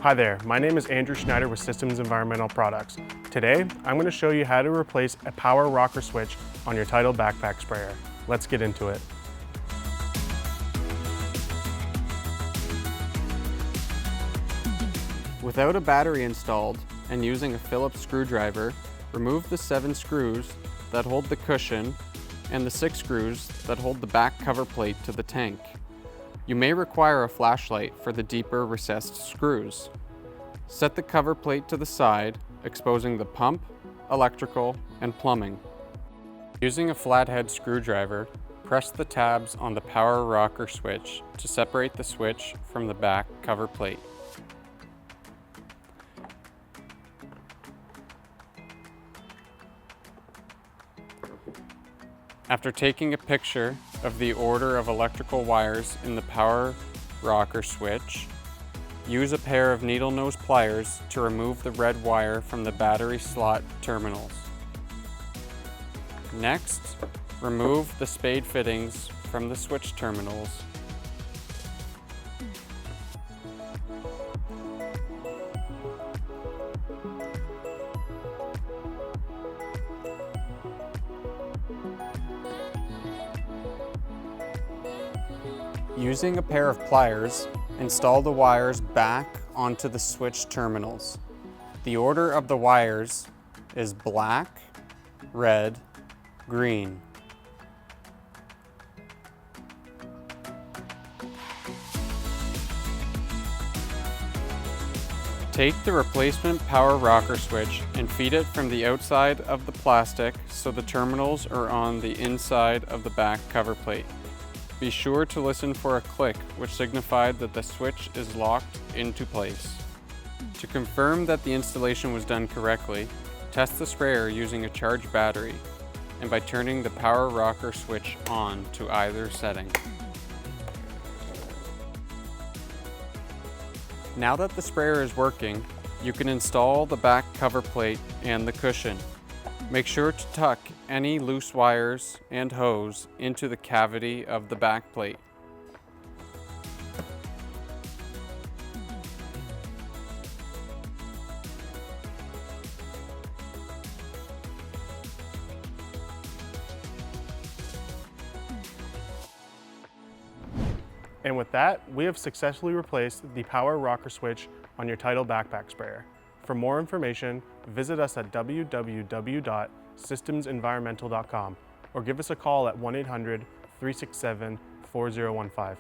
Hi there, my name is Andrew Schneider with Systems Environmental Products. Today, I'm going to show you how to replace a power rocker switch on your TIDAL backpack sprayer. Let's get into it. Without a battery installed and using a Phillips screwdriver, remove the 7 screws that hold the cushion and the 6 screws that hold the back cover plate to the tank. You may require a flashlight for the deeper recessed screws. Set the cover plate to the side, exposing the pump, electrical, and plumbing. Using a flathead screwdriver, press the tabs on the power rocker switch to separate the switch from the back cover plate. After taking a picture of the order of electrical wires in the power rocker switch, use a pair of needle nose pliers to remove the red wire from the battery slot terminals. Next, remove the spade fittings from the switch terminals. Using a pair of pliers, install the wires back onto the switch terminals. The order of the wires is black, red, green. Take the replacement power rocker switch and feed it from the outside of the plastic so the terminals are on the inside of the back cover plate. Be sure to listen for a click which signified that the switch is locked into place. To confirm that the installation was done correctly, test the sprayer using a charged battery and by turning the power rocker switch on to either setting. Now that the sprayer is working, you can install the back cover plate and the cushion. Make sure to tuck any loose wires and hose into the cavity of the back plate. And with that, we have successfully replaced the power rocker switch on your TIDAL backpack sprayer. For more information, visit us at www.systemsenvironmental.com or give us a call at 1-800-367-4015.